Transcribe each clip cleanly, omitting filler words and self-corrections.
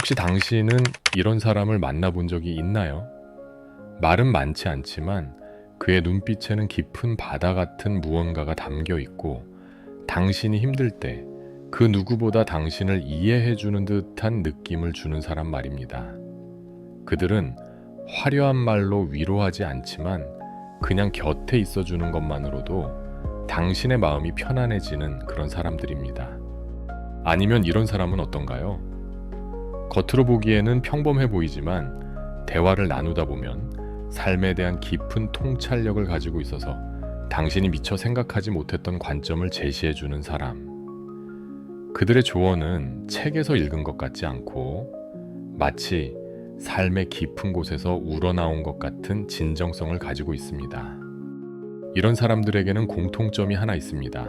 혹시 당신은 이런 사람을 만나본 적이 있나요? 말은 많지 않지만 그의 눈빛에는 깊은 바다 같은 무언가가 담겨 있고 당신이 힘들 때 그 누구보다 당신을 이해해주는 듯한 느낌을 주는 사람 말입니다. 그들은 화려한 말로 위로하지 않지만 그냥 곁에 있어주는 것만으로도 당신의 마음이 편안해지는 그런 사람들입니다. 아니면 이런 사람은 어떤가요? 겉으로 보기에는 평범해 보이지만 대화를 나누다 보면 삶에 대한 깊은 통찰력을 가지고 있어서 당신이 미처 생각하지 못했던 관점을 제시해주는 사람. 그들의 조언은 책에서 읽은 것 같지 않고 마치 삶의 깊은 곳에서 우러나온 것 같은 진정성을 가지고 있습니다. 이런 사람들에게는 공통점이 하나 있습니다.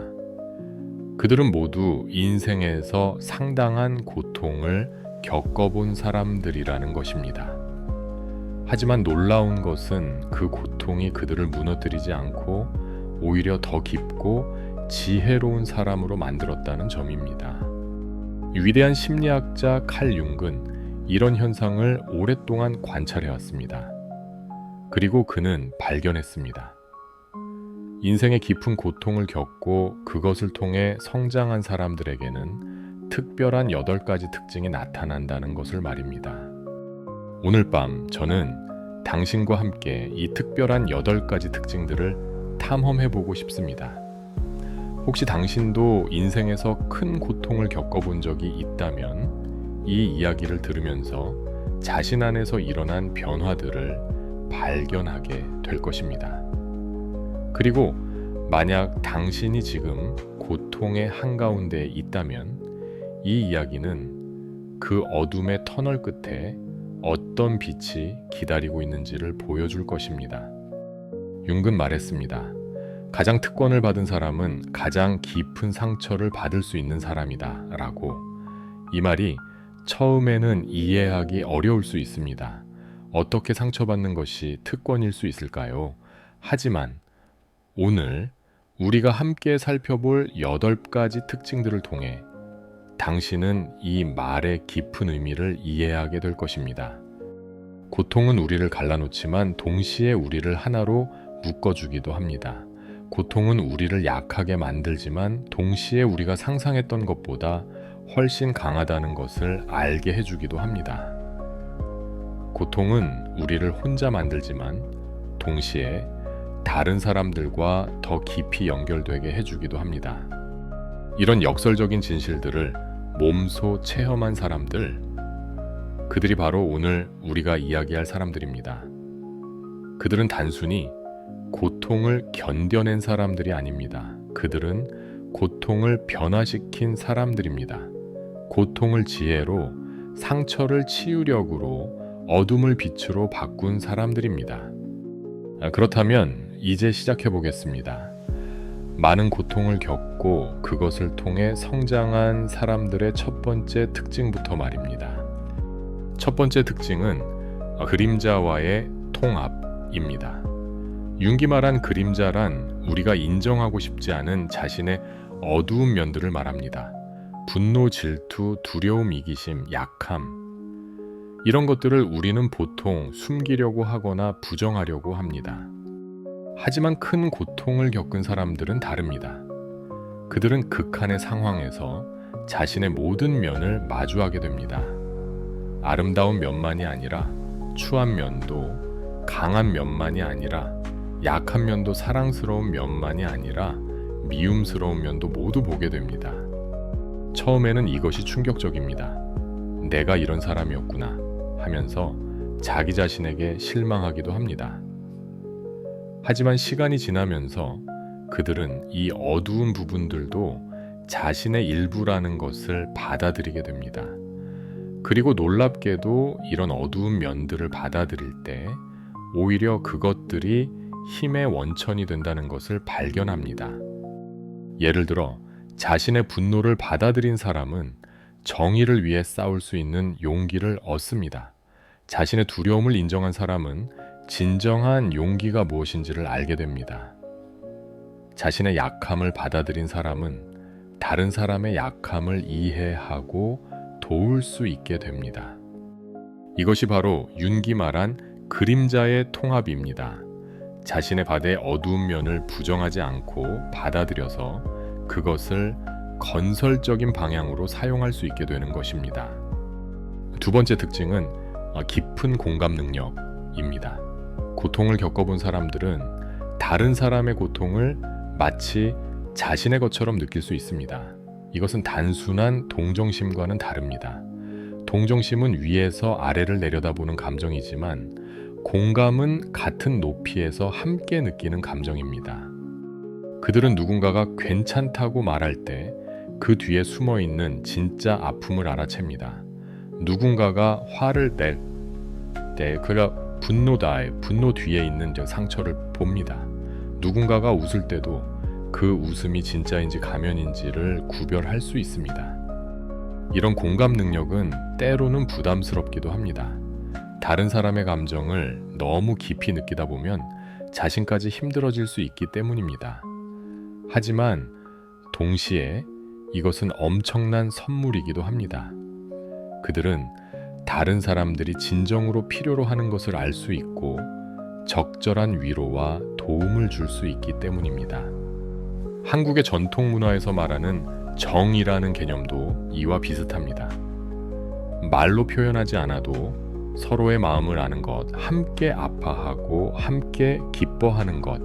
그들은 모두 인생에서 상당한 고통을 겪어본 사람들이라는 것입니다. 하지만 놀라운 것은 그 고통이 그들을 무너뜨리지 않고 오히려 더 깊고 지혜로운 사람으로 만들었다는 점입니다. 위대한 심리학자 칼 융은 이런 현상을 오랫동안 관찰해왔습니다. 그리고 그는 발견했습니다. 인생의 깊은 고통을 겪고 그것을 통해 성장한 사람들에게는 특별한 8가지 특징이 나타난다는 것을 말입니다. 오늘 밤 저는 당신과 함께 이 특별한 8가지 특징들을 탐험해보고 싶습니다. 혹시 당신도 인생에서 큰 고통을 겪어본 적이 있다면 이 이야기를 들으면서 자신 안에서 일어난 변화들을 발견하게 될 것입니다. 그리고 만약 당신이 지금 고통의 한가운데에 있다면 이 이야기는 그 어둠의 터널 끝에 어떤 빛이 기다리고 있는지를 보여줄 것입니다. 융은 말했습니다. 가장 특권을 받은 사람은 가장 깊은 상처를 받을 수 있는 사람이다 라고. 이 말이 처음에는 이해하기 어려울 수 있습니다. 어떻게 상처받는 것이 특권일 수 있을까요? 하지만 오늘 우리가 함께 살펴볼 8가지 특징들을 통해 당신은 이 말의 깊은 의미를 이해하게 될 것입니다. 고통은 우리를 갈라놓지만 동시에 우리를 하나로 묶어주기도 합니다. 고통은 우리를 약하게 만들지만 동시에 우리가 상상했던 것보다 훨씬 강하다는 것을 알게 해주기도 합니다. 고통은 우리를 혼자 만들지만 동시에 다른 사람들과 더 깊이 연결되게 해주기도 합니다. 이런 역설적인 진실들을 몸소 체험한 사람들, 그들이 바로 오늘 우리가 이야기할 사람들입니다. 그들은 단순히 고통을 견뎌낸 사람들이 아닙니다. 그들은 고통을 변화시킨 사람들입니다. 고통을 지혜로, 상처를 치유력으로, 어둠을 빛으로 바꾼 사람들입니다. 그렇다면 이제 시작해 보겠습니다. 많은 고통을 겪고 그것을 통해 성장한 사람들의 첫 번째 특징부터 말입니다. 첫 번째 특징은 그림자와의 통합입니다. 융이 말한 그림자란 우리가 인정하고 싶지 않은 자신의 어두운 면들을 말합니다. 분노, 질투, 두려움, 이기심, 약함. 이런 것들을 우리는 보통 숨기려고 하거나 부정하려고 합니다. 하지만 큰 고통을 겪은 사람들은 다릅니다. 그들은 극한의 상황에서 자신의 모든 면을 마주하게 됩니다. 아름다운 면만이 아니라 추한 면도, 강한 면만이 아니라 약한 면도, 사랑스러운 면만이 아니라 미움스러운 면도 모두 보게 됩니다. 처음에는 이것이 충격적입니다. 내가 이런 사람이었구나 하면서 자기 자신에게 실망하기도 합니다. 하지만 시간이 지나면서 그들은 이 어두운 부분들도 자신의 일부라는 것을 받아들이게 됩니다. 그리고 놀랍게도 이런 어두운 면들을 받아들일 때 오히려 그것들이 힘의 원천이 된다는 것을 발견합니다. 예를 들어 자신의 분노를 받아들인 사람은 정의를 위해 싸울 수 있는 용기를 얻습니다. 자신의 두려움을 인정한 사람은 진정한 용기가 무엇인지를 알게 됩니다. 자신의 약함을 받아들인 사람은 다른 사람의 약함을 이해하고 도울 수 있게 됩니다. 이것이 바로 윤기 말한 그림자의 통합입니다. 자신의 바다의 어두운 면을 부정하지 않고 받아들여서 그것을 건설적인 방향으로 사용할 수 있게 되는 것입니다. 두 번째 특징은 깊은 공감 능력입니다. 고통을 겪어본 사람들은 다른 사람의 고통을 마치 자신의 것처럼 느낄 수 있습니다. 이것은 단순한 동정심과는 다릅니다. 동정심은 위에서 아래를 내려다보는 감정이지만 공감은 같은 높이에서 함께 느끼는 감정입니다. 그들은 누군가가 괜찮다고 말할 때 그 뒤에 숨어있는 진짜 아픔을 알아챕니다. 누군가가 화를 낼 때 그가 분노 뒤에 있는 상처를 봅니다. 누군가가 웃을 때도 그 웃음이 진짜인지 가면인지를 구별할 수 있습니다. 이런 공감 능력은 때로는 부담스럽기도 합니다. 다른 사람의 감정을 너무 깊이 느끼다 보면 자신까지 힘들어질 수 있기 때문입니다. 하지만 동시에 이것은 엄청난 선물이기도 합니다. 그들은 다른 사람들이 진정으로 필요로 하는 것을 알 수 있고 적절한 위로와 도움을 줄 수 있기 때문입니다. 한국의 전통 문화에서 말하는 정이라는 개념도 이와 비슷합니다. 말로 표현하지 않아도 서로의 마음을 아는 것, 함께 아파하고 함께 기뻐하는 것,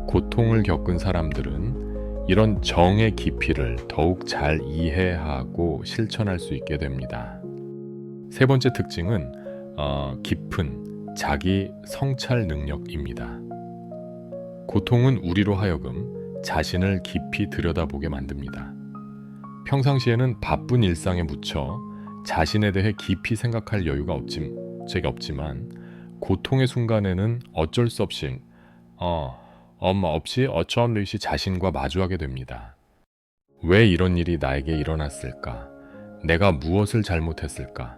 고통을 겪은 사람들은 이런 정의 깊이를 더욱 잘 이해하고 실천할 수 있게 됩니다. 세 번째 특징은 깊은 자기 성찰 능력입니다. 고통은 우리로 하여금 자신을 깊이 들여다보게 만듭니다. 평상시에는 바쁜 일상에 묻혀 자신에 대해 깊이 생각할 여유가 없지만 고통의 순간에는 어쩔 수 없이 어처없이 자신과 마주하게 됩니다. 왜 이런 일이 나에게 일어났을까? 내가 무엇을 잘못했을까?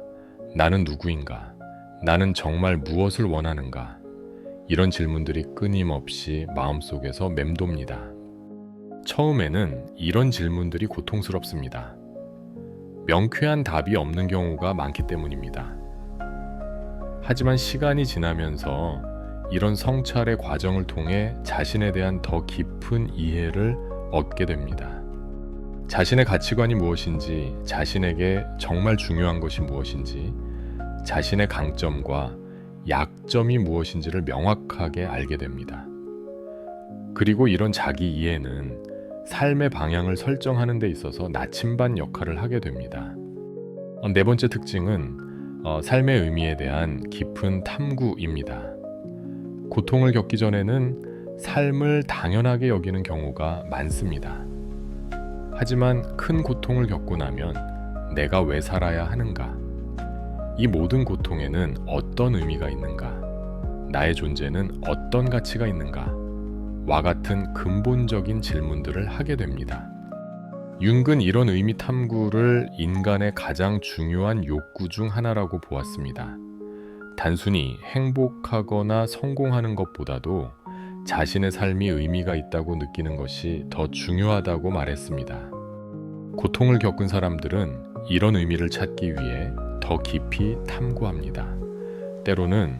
나는 누구인가? 나는 정말 무엇을 원하는가? 이런 질문들이 끊임없이 마음속에서 맴돕니다. 처음에는 이런 질문들이 고통스럽습니다. 명쾌한 답이 없는 경우가 많기 때문입니다. 하지만 시간이 지나면서 이런 성찰의 과정을 통해 자신에 대한 더 깊은 이해를 얻게 됩니다. 자신의 가치관이 무엇인지, 자신에게 정말 중요한 것이 무엇인지, 자신의 강점과 약점이 무엇인지를 명확하게 알게 됩니다. 그리고 이런 자기 이해는 삶의 방향을 설정하는 데 있어서 나침반 역할을 하게 됩니다. 네 번째 특징은 삶의 의미에 대한 깊은 탐구입니다. 고통을 겪기 전에는 삶을 당연하게 여기는 경우가 많습니다. 하지만 큰 고통을 겪고 나면 내가 왜 살아야 하는가? 이 모든 고통에는 어떤 의미가 있는가? 나의 존재는 어떤 가치가 있는가? 와 같은 근본적인 질문들을 하게 됩니다. 융은 이런 의미 탐구를 인간의 가장 중요한 욕구 중 하나라고 보았습니다. 단순히 행복하거나 성공하는 것보다도 자신의 삶이 의미가 있다고 느끼는 것이 더 중요하다고 말했습니다. 고통을 겪은 사람들은 이런 의미를 찾기 위해 더 깊이 탐구합니다. 때로는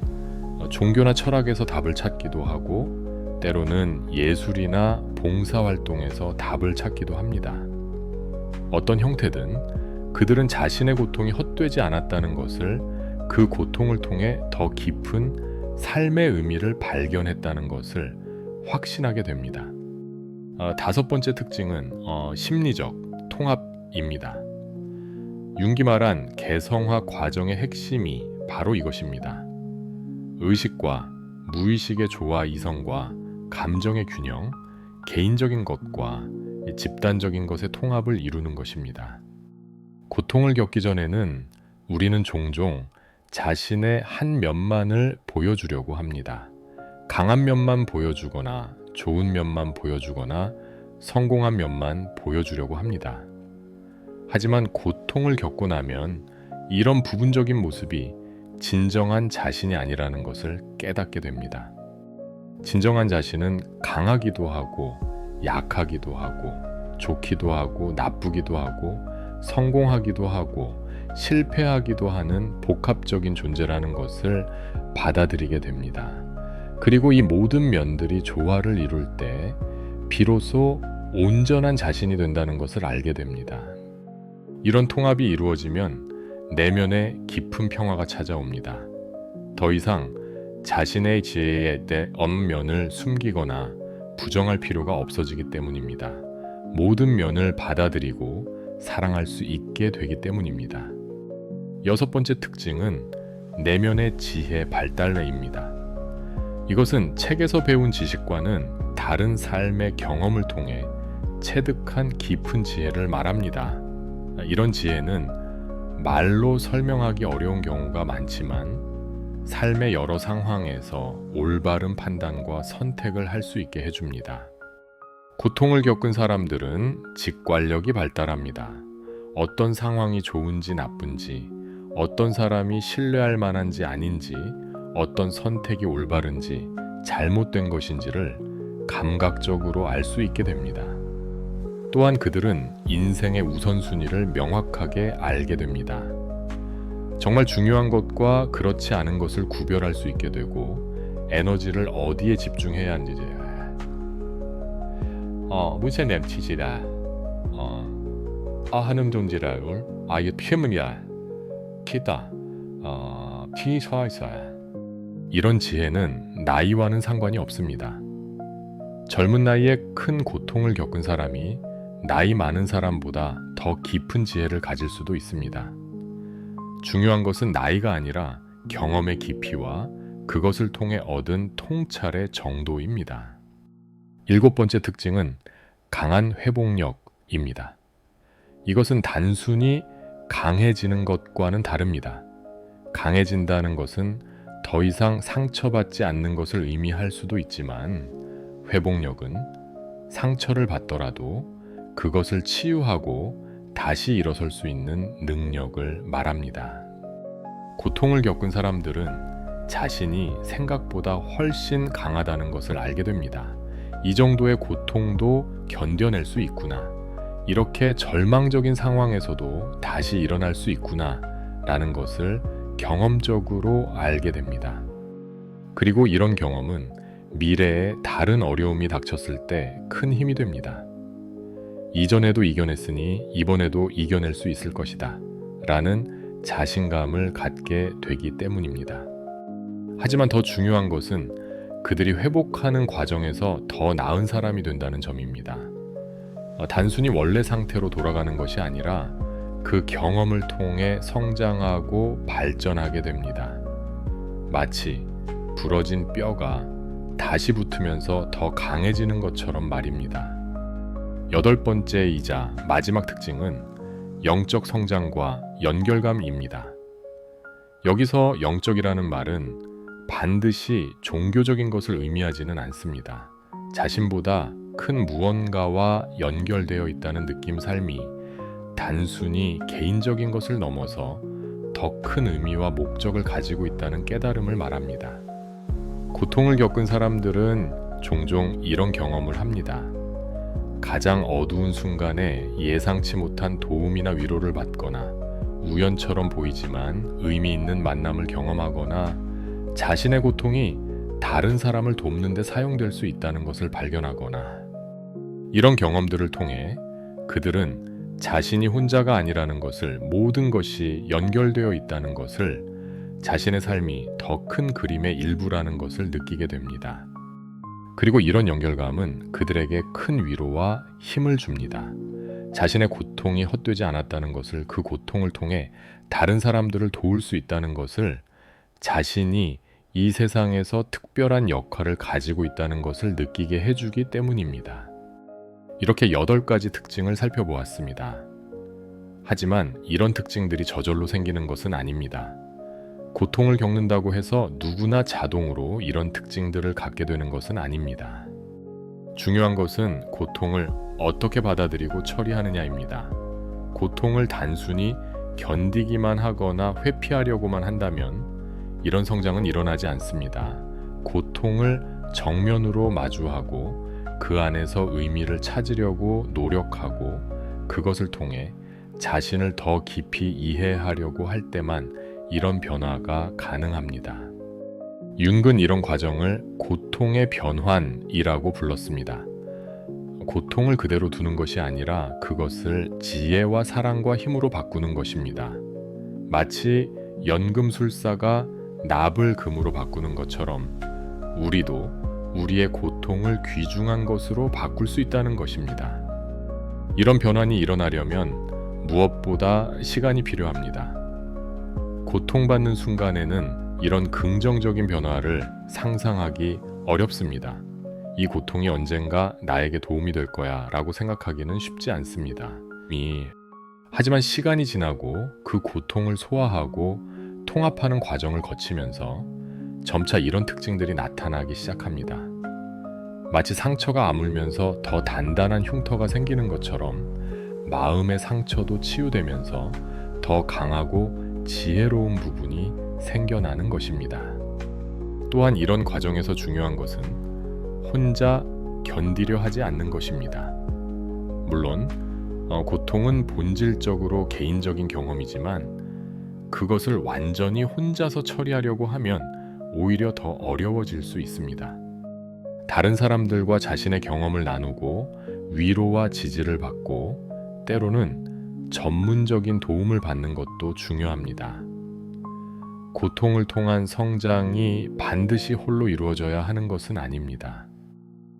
종교나 철학에서 답을 찾기도 하고 때로는 예술이나 봉사활동에서 답을 찾기도 합니다. 어떤 형태든 그들은 자신의 고통이 헛되지 않았다는 것을 그 고통을 통해 더 깊은 삶의 의미를 발견했다는 것을 확신하게 됩니다. 다섯 번째 특징은 심리적 통합입니다. 융이 말한 개성화 과정의 핵심이 바로 이것입니다. 의식과 무의식의 조화 이성과 감정의 균형, 개인적인 것과 집단적인 것의 통합을 이루는 것입니다. 고통을 겪기 전에는 우리는 종종 자신의 한 면만을 보여주려고 합니다. 강한 면만 보여주거나 좋은 면만 보여주거나 성공한 면만 보여주려고 합니다. 하지만 고통을 겪고 나면 이런 부분적인 모습이 진정한 자신이 아니라는 것을 깨닫게 됩니다. 진정한 자신은 강하기도 하고 약하기도 하고 좋기도 하고 나쁘기도 하고 성공하기도 하고 실패하기도 하는 복합적인 존재라는 것을 받아들이게 됩니다. 그리고 이 모든 면들이 조화를 이룰 때 비로소 온전한 자신이 된다는 것을 알게 됩니다. 이런 통합이 이루어지면 내면에 깊은 평화가 찾아옵니다. 더 이상 자신의 지혜에 대해 엄면을 숨기거나 부정할 필요가 없어지기 때문입니다. 모든 면을 받아들이고 사랑할 수 있게 되기 때문입니다. 여섯 번째 특징은 내면의 지혜 발달례입니다. 이것은 책에서 배운 지식과는 다른 삶의 경험을 통해 체득한 깊은 지혜를 말합니다. 이런 지혜는 말로 설명하기 어려운 경우가 많지만 삶의 여러 상황에서 올바른 판단과 선택을 할 수 있게 해줍니다. 고통을 겪은 사람들은 직관력이 발달합니다. 어떤 상황이 좋은지 나쁜지, 어떤 사람이 신뢰할 만한지 아닌지, 어떤 선택이 올바른지, 잘못된 것인지를 감각적으로 알 수 있게 됩니다. 또한 그들은 인생의 우선순위를 명확하게 알게 됩니다. 정말 중요한 것과 그렇지 않은 것을 구별할 수 있게 되고 에너지를 어디에 집중해야 하는지 무슨 냄치지라 하는 존재를 아예 피문이야 키다 피서있어야 이런 지혜는 나이와는 상관이 없습니다. 젊은 나이에 큰 고통을 겪은 사람이 나이 많은 사람보다 더 깊은 지혜를 가질 수도 있습니다. 중요한 것은 나이가 아니라 경험의 깊이와 그것을 통해 얻은 통찰의 정도입니다. 일곱 번째 특징은 강한 회복력입니다. 이것은 단순히 강해지는 것과는 다릅니다. 강해진다는 것은 더 이상 상처받지 않는 것을 의미할 수도 있지만 회복력은 상처를 받더라도 그것을 치유하고 다시 일어설 수 있는 능력을 말합니다. 고통을 겪은 사람들은 자신이 생각보다 훨씬 강하다는 것을 알게 됩니다. 이 정도의 고통도 견뎌낼 수 있구나. 이렇게 절망적인 상황에서도 다시 일어날 수 있구나 라는 것을 경험적으로 알게 됩니다. 그리고 이런 경험은 미래에 다른 어려움이 닥쳤을 때 큰 힘이 됩니다. 이전에도 이겨냈으니 이번에도 이겨낼 수 있을 것이다 라는 자신감을 갖게 되기 때문입니다. 하지만 더 중요한 것은 그들이 회복하는 과정에서 더 나은 사람이 된다는 점입니다. 단순히 원래 상태로 돌아가는 것이 아니라 그 경험을 통해 성장하고 발전하게 됩니다. 마치 부러진 뼈가 다시 붙으면서 더 강해지는 것처럼 말입니다. 여덟 번째이자 마지막 특징은 영적 성장과 연결감입니다. 여기서 영적이라는 말은 반드시 종교적인 것을 의미하지는 않습니다. 자신보다 큰 무언가와 연결되어 있다는 느낌 삶이 단순히 개인적인 것을 넘어서 더 큰 의미와 목적을 가지고 있다는 깨달음을 말합니다. 고통을 겪은 사람들은 종종 이런 경험을 합니다. 가장 어두운 순간에 예상치 못한 도움이나 위로를 받거나 우연처럼 보이지만 의미 있는 만남을 경험하거나 자신의 고통이 다른 사람을 돕는 데 사용될 수 있다는 것을 발견하거나 이런 경험들을 통해 그들은 자신이 혼자가 아니라는 것을 모든 것이 연결되어 있다는 것을 자신의 삶이 더 큰 그림의 일부라는 것을 느끼게 됩니다. 그리고 이런 연결감은 그들에게 큰 위로와 힘을 줍니다. 자신의 고통이 헛되지 않았다는 것을 그 고통을 통해 다른 사람들을 도울 수 있다는 것을 자신이 이 세상에서 특별한 역할을 가지고 있다는 것을 느끼게 해주기 때문입니다. 이렇게 8가지 특징을 살펴보았습니다. 하지만 이런 특징들이 저절로 생기는 것은 아닙니다. 고통을 겪는다고 해서 누구나 자동으로 이런 특징들을 갖게 되는 것은 아닙니다. 중요한 것은 고통을 어떻게 받아들이고 처리하느냐입니다. 고통을 단순히 견디기만 하거나 회피하려고만 한다면 이런 성장은 일어나지 않습니다. 고통을 정면으로 마주하고 그 안에서 의미를 찾으려고 노력하고 그것을 통해 자신을 더 깊이 이해하려고 할 때만 이런 변화가 가능합니다. 융은 이런 과정을 고통의 변환이라고 불렀습니다. 고통을 그대로 두는 것이 아니라 그것을 지혜와 사랑과 힘으로 바꾸는 것입니다. 마치 연금술사가 납을 금으로 바꾸는 것처럼 우리도 우리의 고통을 귀중한 것으로 바꿀 수 있다는 것입니다. 이런 변환이 일어나려면 무엇보다 시간이 필요합니다. 고통받는 순간에는 이런 긍정적인 변화를 상상하기 어렵습니다. 이 고통이 언젠가 나에게 도움이 될 거야 라고 생각하기는 쉽지 않습니다. 하지만 시간이 지나고 그 고통을 소화하고 통합하는 과정을 거치면서 점차 이런 특징들이 나타나기 시작합니다. 마치 상처가 아물면서 더 단단한 흉터가 생기는 것처럼 마음의 상처도 치유되면서 더 강하고 지혜로운 부분이 생겨나는 것입니다. 또한 이런 과정에서 중요한 것은 혼자 견디려 하지 않는 것입니다. 물론 고통은 본질적으로 개인적인 경험이지만 그것을 완전히 혼자서 처리하려고 하면 오히려 더 어려워질 수 있습니다. 다른 사람들과 자신의 경험을 나누고 위로와 지지를 받고 때로는 전문적인 도움을 받는 것도 중요합니다. 고통을 통한 성장이 반드시 홀로 이루어져야 하는 것은 아닙니다.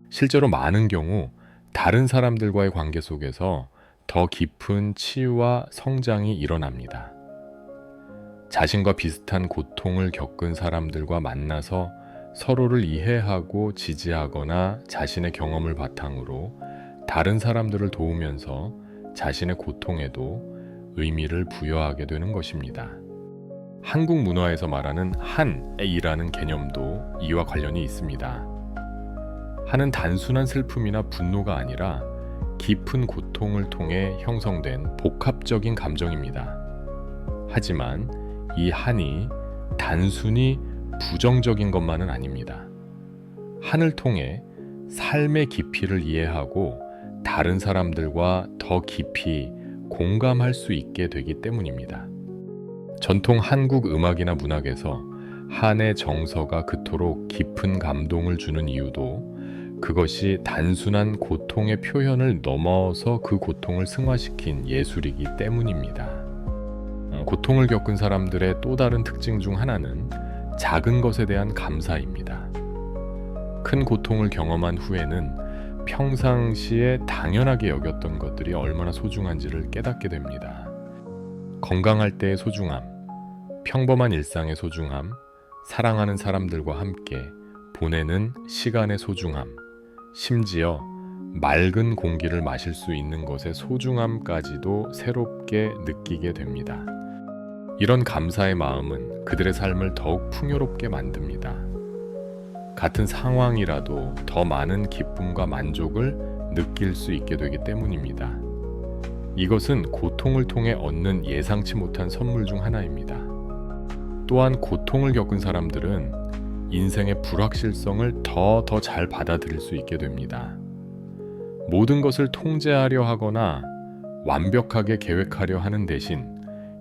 실제로 많은 경우 다른 사람들과의 관계 속에서 더 깊은 치유와 성장이 일어납니다. 자신과 비슷한 고통을 겪은 사람들과 만나서 서로를 이해하고 지지하거나 자신의 경험을 바탕으로 다른 사람들을 도우면서 자신의 고통에도 의미를 부여하게 되는 것입니다. 한국 문화에서 말하는 한이라는 개념도 이와 관련이 있습니다. 한은 단순한 슬픔이나 분노가 아니라 깊은 고통을 통해 형성된 복합적인 감정입니다. 하지만 이 한이 단순히 부정적인 것만은 아닙니다. 한을 통해 삶의 깊이를 이해하고 다른 사람들과 더 깊이 공감할 수 있게 되기 때문입니다. 전통 한국 음악이나 문학에서 한의 정서가 그토록 깊은 감동을 주는 이유도 그것이 단순한 고통의 표현을 넘어서 그 고통을 승화시킨 예술이기 때문입니다. 고통을 겪은 사람들의 또 다른 특징 중 하나는 작은 것에 대한 감사입니다. 큰 고통을 경험한 후에는 평상시에 당연하게 여겼던 것들이 얼마나 소중한지를 깨닫게 됩니다. 건강할 때의 소중함, 평범한 일상의 소중함, 사랑하는 사람들과 함께 보내는 시간의 소중함, 심지어 맑은 공기를 마실 수 있는 것의 소중함까지도 새롭게 느끼게 됩니다. 이런 감사의 마음은 그들의 삶을 더욱 풍요롭게 만듭니다. 같은 상황이라도 더 많은 기쁨과 만족을 느낄 수 있게 되기 때문입니다. 이것은 고통을 통해 얻는 예상치 못한 선물 중 하나입니다. 또한 고통을 겪은 사람들은 인생의 불확실성을 더 잘 받아들일 수 있게 됩니다. 모든 것을 통제하려 하거나 완벽하게 계획하려 하는 대신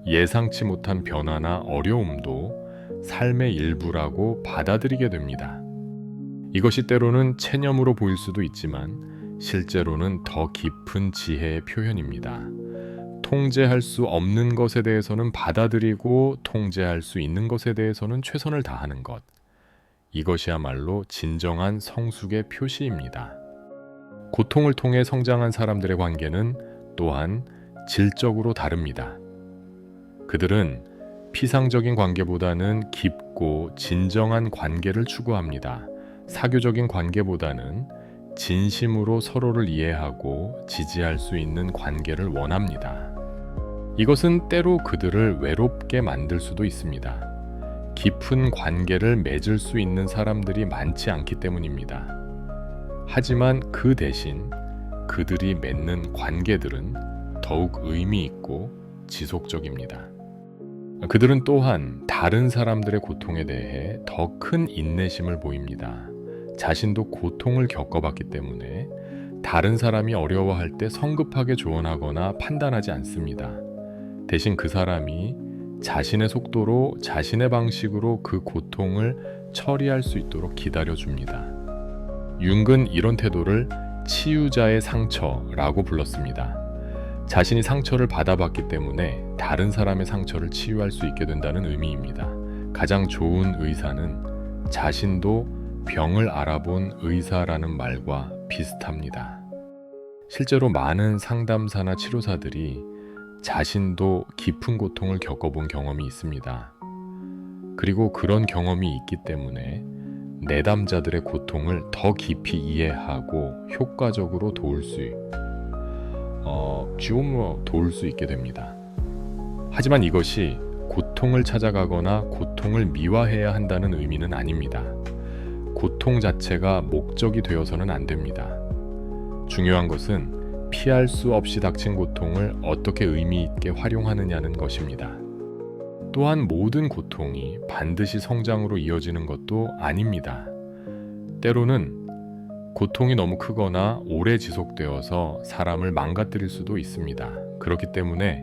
예상치 못한 변화나 어려움도 삶의 일부라고 받아들이게 됩니다. 이것이 때로는 체념으로 보일 수도 있지만 실제로는 더 깊은 지혜의 표현입니다. 통제할 수 없는 것에 대해서는 받아들이고 통제할 수 있는 것에 대해서는 최선을 다하는 것. 이것이야말로 진정한 성숙의 표시입니다. 고통을 통해 성장한 사람들의 관계는 또한 질적으로 다릅니다. 그들은 피상적인 관계보다는 깊고 진정한 관계를 추구합니다. 사교적인 관계보다는 진심으로 서로를 이해하고 지지할 수 있는 관계를 원합니다. 이것은 때로 그들을 외롭게 만들 수도 있습니다. 깊은 관계를 맺을 수 있는 사람들이 많지 않기 때문입니다. 하지만 그 대신 그들이 맺는 관계들은 더욱 의미 있고 지속적입니다. 그들은 또한 다른 사람들의 고통에 대해 더 큰 인내심을 보입니다. 자신도 고통을 겪어봤기 때문에 다른 사람이 어려워할 때 성급하게 조언하거나 판단하지 않습니다. 대신 그 사람이 자신의 속도로 자신의 방식으로 그 고통을 처리할 수 있도록 기다려줍니다. 융은 이런 태도를 치유자의 상처라고 불렀습니다. 자신이 상처를 받아봤기 때문에 다른 사람의 상처를 치유할 수 있게 된다는 의미입니다. 가장 좋은 의사는 자신도 병을 알아본 의사라는 말과 비슷합니다. 실제로 많은 상담사나 치료사들이 자신도 깊은 고통을 겪어본 경험이 있습니다. 그리고 그런 경험이 있기 때문에 내담자들의 고통을 더 깊이 이해하고 효과적으로 도울 수 있게 됩니다. 하지만 이것이 고통을 찾아가거나 고통을 미화해야 한다는 의미는 아닙니다. 고통 자체가 목적이 되어서는 안 됩니다. 중요한 것은 피할 수 없이 닥친 고통을 어떻게 의미 있게 활용하느냐는 것입니다. 또한 모든 고통이 반드시 성장으로 이어지는 것도 아닙니다. 때로는 고통이 너무 크거나 오래 지속되어서 사람을 망가뜨릴 수도 있습니다. 그렇기 때문에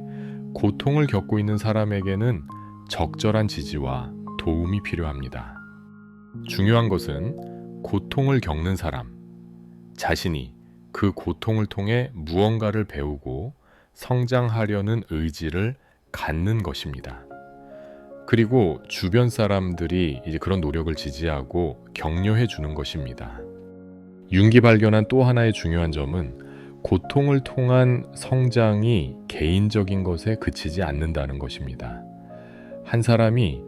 고통을 겪고 있는 사람에게는 적절한 지지와 도움이 필요합니다. 중요한 것은 고통을 겪는 사람, 자신이 그 고통을 통해 무언가를 배우고 성장하려는 의지를 갖는 것입니다. 그리고 주변 사람들이 이제 그런 노력을 지지하고 격려해 주는 것입니다. 융이 발견한 또 하나의 중요한 점은 고통을 통한 성장이 개인적인 것에 그치지 않는다는 것입니다. 한 사람이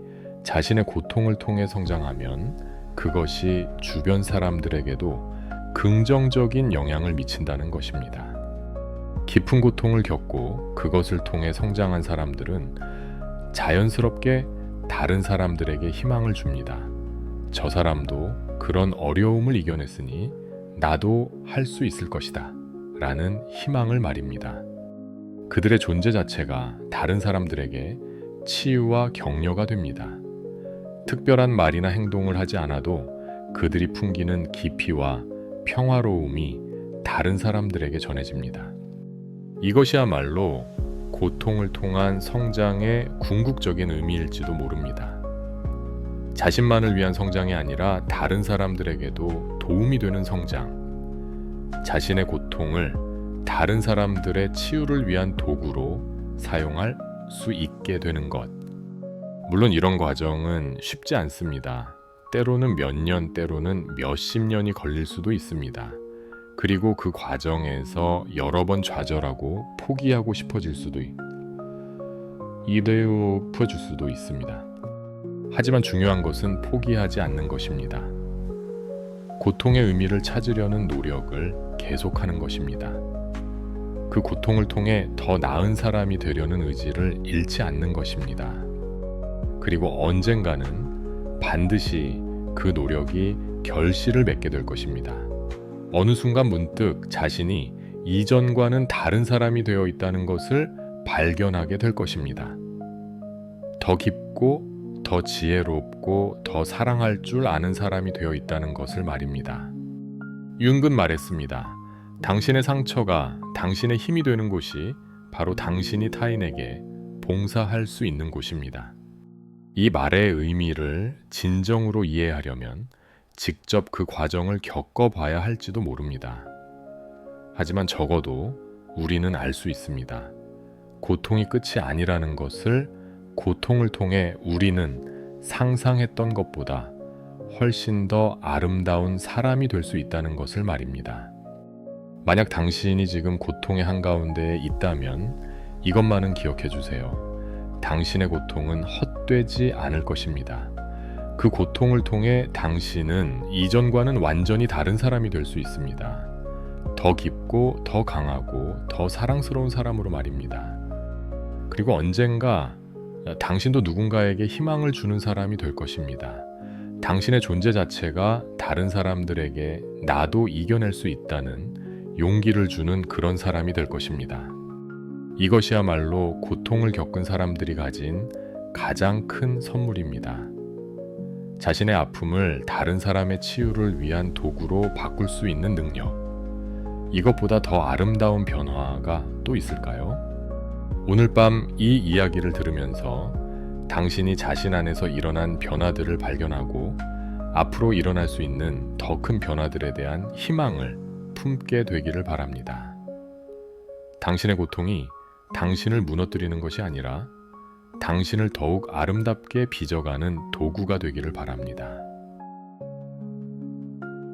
자신의 고통을 통해 성장하면 그것이 주변 사람들에게도 긍정적인 영향을 미친다는 것입니다. 깊은 고통을 겪고 그것을 통해 성장한 사람들은 자연스럽게 다른 사람들에게 희망을 줍니다. 저 사람도 그런 어려움을 이겨냈으니 나도 할 수 있을 것이다 라는 희망을 말입니다. 그들의 존재 자체가 다른 사람들에게 치유와 격려가 됩니다. 특별한 말이나 행동을 하지 않아도 그들이 풍기는 깊이와 평화로움이 다른 사람들에게 전해집니다. 이것이야말로 고통을 통한 성장의 궁극적인 의미일지도 모릅니다. 자신만을 위한 성장이 아니라 다른 사람들에게도 도움이 되는 성장, 자신의 고통을 다른 사람들의 치유를 위한 도구로 사용할 수 있게 되는 것. 물론 이런 과정은 쉽지 않습니다. 때로는 몇 년, 때로는 몇십 년이 걸릴 수도 있습니다. 그리고 그 과정에서 여러 번 좌절하고 포기하고 싶어질 수도 이대up어질 수도 있습니다. 하지만 중요한 것은 포기하지 않는 것입니다. 고통의 의미를 찾으려는 노력을 계속하는 것입니다. 그 고통을 통해 더 나은 사람이 되려는 의지를 잃지 않는 것입니다. 그리고 언젠가는 반드시 그 노력이 결실을 맺게 될 것입니다. 어느 순간 문득 자신이 이전과는 다른 사람이 되어 있다는 것을 발견하게 될 것입니다. 더 깊고 더 지혜롭고 더 사랑할 줄 아는 사람이 되어 있다는 것을 말입니다. 융은 말했습니다. 당신의 상처가 당신의 힘이 되는 곳이 바로 당신이 타인에게 봉사할 수 있는 곳입니다. 이 말의 의미를 진정으로 이해하려면 직접 그 과정을 겪어봐야 할지도 모릅니다. 하지만 적어도 우리는 알 수 있습니다. 고통이 끝이 아니라는 것을 고통을 통해 우리는 상상했던 것보다 훨씬 더 아름다운 사람이 될 수 있다는 것을 말입니다. 만약 당신이 지금 고통의 한가운데에 있다면 이것만은 기억해 주세요. 당신의 고통은 헛되지 않을 것입니다. 그 고통을 통해 당신은 이전과는 완전히 다른 사람이 될 수 있습니다. 더 깊고 더 강하고 더 사랑스러운 사람으로 말입니다. 그리고 언젠가 당신도 누군가에게 희망을 주는 사람이 될 것입니다. 당신의 존재 자체가 다른 사람들에게 나도 이겨낼 수 있다는 용기를 주는 그런 사람이 될 것입니다. 이것이야말로 고통을 겪은 사람들이 가진 가장 큰 선물입니다. 자신의 아픔을 다른 사람의 치유를 위한 도구로 바꿀 수 있는 능력. 이것보다 더 아름다운 변화가 또 있을까요? 오늘 밤 이 이야기를 들으면서 당신이 자신 안에서 일어난 변화들을 발견하고 앞으로 일어날 수 있는 더 큰 변화들에 대한 희망을 품게 되기를 바랍니다. 당신의 고통이 당신을 무너뜨리는 것이 아니라 당신을 더욱 아름답게 빚어가는 도구가 되기를 바랍니다.